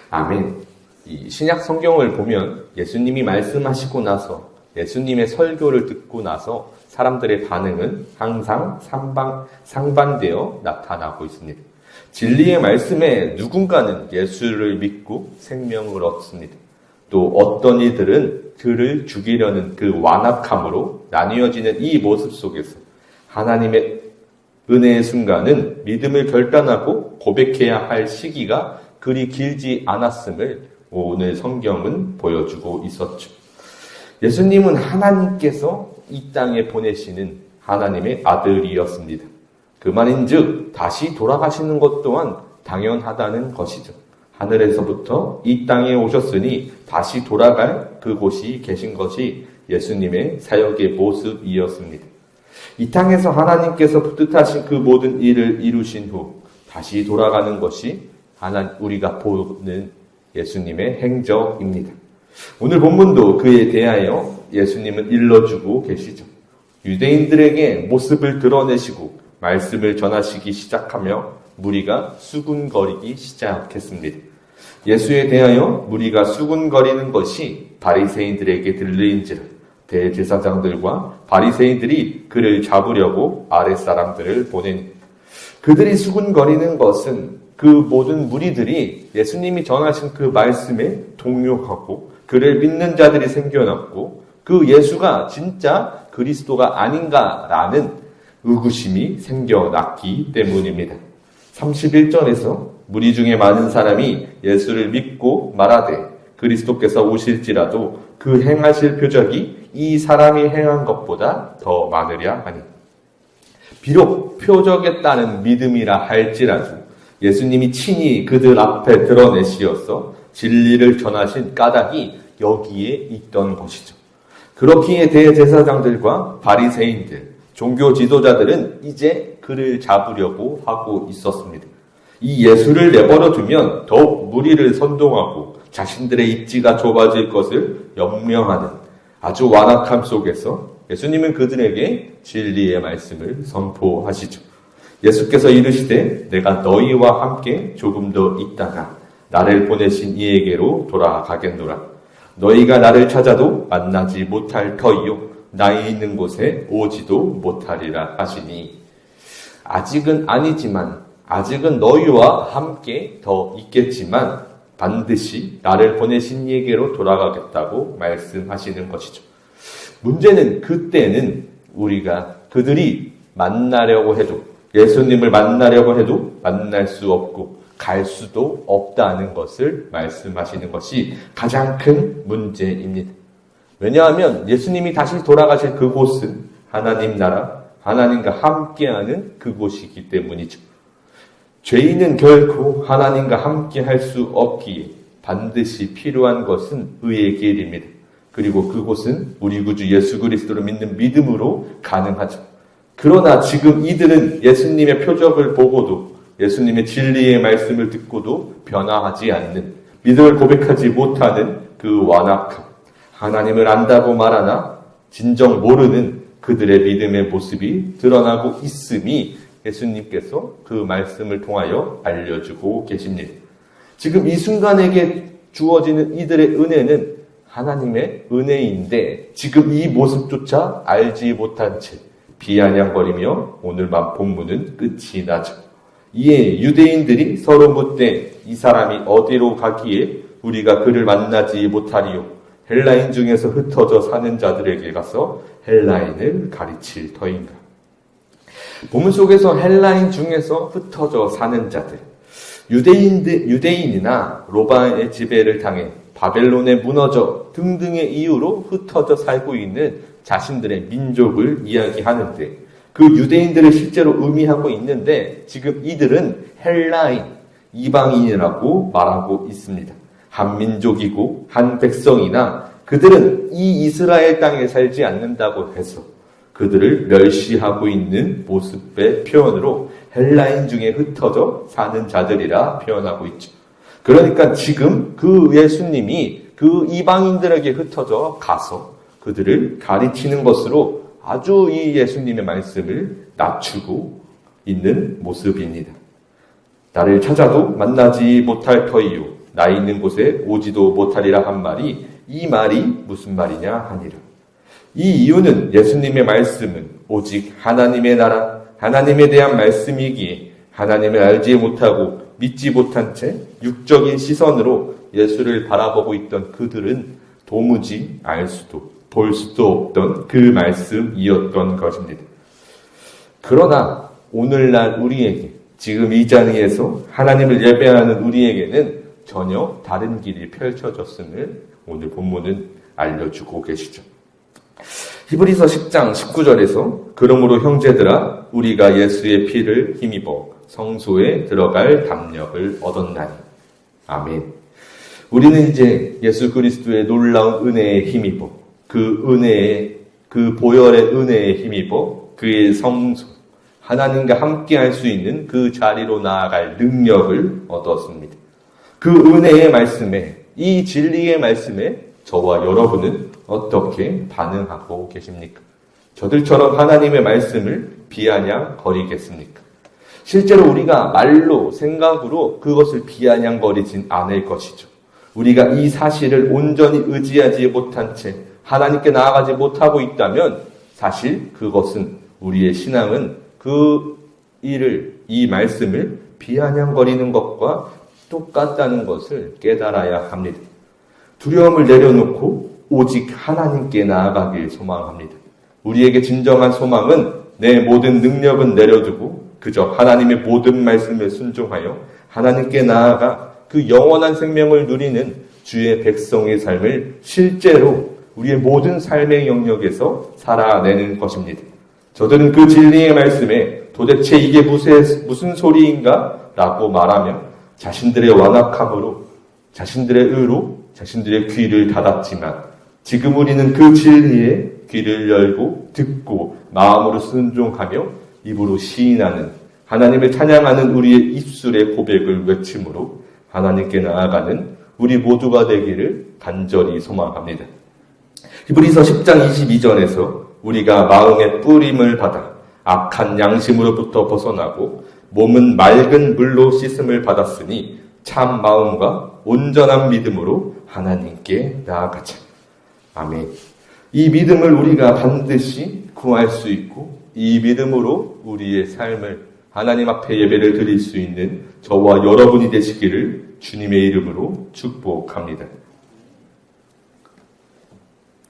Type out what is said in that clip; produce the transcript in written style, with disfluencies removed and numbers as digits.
아멘. 이 신약 성경을 보면 예수님이 말씀하시고 나서 예수님의 설교를 듣고 나서 사람들의 반응은 항상 상반되어 나타나고 있습니다. 진리의 말씀에 누군가는 예수를 믿고 생명을 얻습니다. 또 어떤 이들은 그를 죽이려는 그 완악함으로 나뉘어지는 이 모습 속에서 하나님의 은혜의 순간은 믿음을 결단하고 고백해야 할 시기가 그리 길지 않았음을 오늘 성경은 보여주고 있었죠. 예수님은 하나님께서 이 땅에 보내시는 하나님의 아들이었습니다. 그 말인즉 다시 돌아가시는 것 또한 당연하다는 것이죠. 하늘에서부터 이 땅에 오셨으니 다시 돌아갈 그곳이 계신 것이 예수님의 사역의 모습이었습니다. 이 땅에서 하나님께서 뜻하신 그 모든 일을 이루신 후 다시 돌아가는 것이 우리가 보는 예수님의 행적입니다. 오늘 본문도 그에 대하여 예수님은 일러주고 계시죠. 유대인들에게 모습을 드러내시고 말씀을 전하시기 시작하며 무리가 수군거리기 시작했습니다. 예수에 대하여 무리가 수군거리는 것이 바리새인들에게 들리인지라 대제사장들과 바리새인들이 그를 잡으려고 아랫사람들을 보내니 그들이 수군거리는 것은 그 모든 무리들이 예수님이 전하신 그 말씀에 동요하고 그를 믿는 자들이 생겨났고 그 예수가 진짜 그리스도가 아닌가라는 의구심이 생겨났기 때문입니다. 31절에서 무리 중에 많은 사람이 예수를 믿고 말하되 그리스도께서 오실지라도 그 행하실 표적이 이 사람이 행한 것보다 더 많으랴 하니 비록 표적에 따른 믿음이라 할지라도 예수님이 친히 그들 앞에 드러내시어서 진리를 전하신 까닭이 여기에 있던 것이죠. 그렇기에 대제사장들과 바리새인들, 종교 지도자들은 이제 그를 잡으려고 하고 있었습니다. 이 예수를 내버려 두면 더욱 무리를 선동하고 자신들의 입지가 좁아질 것을 염려하는 아주 완악함 속에서 예수님은 그들에게 진리의 말씀을 선포하시죠. 예수께서 이르시되 내가 너희와 함께 조금 더 있다가 나를 보내신 이에게로 돌아가겠노라. 너희가 나를 찾아도 만나지 못할 터이요 나의 있는 곳에 오지도 못하리라 하시니 아직은 아니지만 아직은 너희와 함께 더 있겠지만 반드시 나를 보내신 이에게로 돌아가겠다고 말씀하시는 것이죠. 문제는 그때는 그들이 만나려고 해도 예수님을 만나려고 해도 만날 수 없고 갈 수도 없다는 것을 말씀하시는 것이 가장 큰 문제입니다. 왜냐하면 예수님이 다시 돌아가실 그곳은 하나님 나라, 하나님과 함께하는 그곳이기 때문이죠. 죄인은 결코 하나님과 함께할 수 없기에 반드시 필요한 것은 의의 길입니다. 그리고 그곳은 우리 구주 예수 그리스도를 믿는 믿음으로 가능하죠. 그러나 지금 이들은 예수님의 표적을 보고도 예수님의 진리의 말씀을 듣고도 변화하지 않는 믿음을 고백하지 못하는 그 완악함, 하나님을 안다고 말하나 진정 모르는 그들의 믿음의 모습이 드러나고 있음이 예수님께서 그 말씀을 통하여 알려주고 계십니다. 지금 이 순간에게 주어지는 이들의 은혜는 하나님의 은혜인데 지금 이 모습조차 알지 못한 채 비아냥거리며 오늘 밤 본문은 끝이 나죠. 이에 유대인들이 서로 묻되 이 사람이 어디로 가기에 우리가 그를 만나지 못하리요? 헬라인 중에서 흩어져 사는 자들에게 가서 헬라인을 가르칠 터인가? 본문 속에서 헬라인 중에서 흩어져 사는 자들, 유대인이나 로마의 지배를 당해 바벨론에 무너져 등등의 이유로 흩어져 살고 있는 자신들의 민족을 이야기하는데 그 유대인들을 실제로 의미하고 있는데 지금 이들은 헬라인, 이방인이라고 말하고 있습니다. 한 민족이고 한 백성이나 그들은 이 이스라엘 땅에 살지 않는다고 해서 그들을 멸시하고 있는 모습의 표현으로 헬라인 중에 흩어져 사는 자들이라 표현하고 있죠. 그러니까 지금 그 예수님이 그 이방인들에게 흩어져 가서 그들을 가르치는 것으로 아주 이 예수님의 말씀을 낮추고 있는 모습입니다. 나를 찾아도 만나지 못할 터이요 나 있는 곳에 오지도 못하리라 한 말이 이 말이 무슨 말이냐 하니라. 이 이유는 예수님의 말씀은 오직 하나님의 나라, 하나님에 대한 말씀이기에 하나님을 알지 못하고 믿지 못한 채 육적인 시선으로 예수를 바라보고 있던 그들은 도무지 알 수도 볼 수도 없던 그 말씀이었던 것입니다. 그러나 오늘날 우리에게 지금 이 자리에서 하나님을 예배하는 우리에게는 전혀 다른 길이 펼쳐졌음을 오늘 본문은 알려주고 계시죠. 히브리서 10장 19절에서 그러므로 형제들아 우리가 예수의 피를 힘입어 성소에 들어갈 담력을 얻었나니. 아멘. 우리는 이제 예수 그리스도의 놀라운 은혜에 힘입어 그 은혜에 그 보혈의 은혜에 힘입어 그의 성소 하나님과 함께 할 수 있는 그 자리로 나아갈 능력을 얻었습니다. 그 은혜의 말씀에 이 진리의 말씀에 저와 여러분은 어떻게 반응하고 계십니까? 저들처럼 하나님의 말씀을 비아냥거리겠습니까? 실제로 우리가 말로 생각으로 그것을 비아냥거리진 않을 것이죠. 우리가 이 사실을 온전히 의지하지 못한 채 하나님께 나아가지 못하고 있다면 사실 그것은 우리의 신앙은 그 일을 이 말씀을 비아냥거리는 것과 똑같다는 것을 깨달아야 합니다. 두려움을 내려놓고 오직 하나님께 나아가길 소망합니다. 우리에게 진정한 소망은 내 모든 능력은 내려두고 그저 하나님의 모든 말씀에 순종하여 하나님께 나아가 그 영원한 생명을 누리는 주의 백성의 삶을 실제로 우리의 모든 삶의 영역에서 살아내는 것입니다. 저들은 그 진리의 말씀에 도대체 이게 무슨 소리인가? 라고 말하며 자신들의 완악함으로 자신들의 의로 자신들의 귀를 닫았지만 지금 우리는 그 진리에 귀를 열고 듣고 마음으로 순종하며 입으로 시인하는 하나님을 찬양하는 우리의 입술의 고백을 외침으로 하나님께 나아가는 우리 모두가 되기를 간절히 소망합니다. 히브리서 10장 22절에서 우리가 마음의 뿌림을 받아 악한 양심으로부터 벗어나고 몸은 맑은 물로 씻음을 받았으니 참 마음과 온전한 믿음으로 하나님께 나아가자. 아멘. 이 믿음을 우리가 반드시 구할 수 있고 이 믿음으로 우리의 삶을 하나님 앞에 예배를 드릴 수 있는 저와 여러분이 되시기를 주님의 이름으로 축복합니다.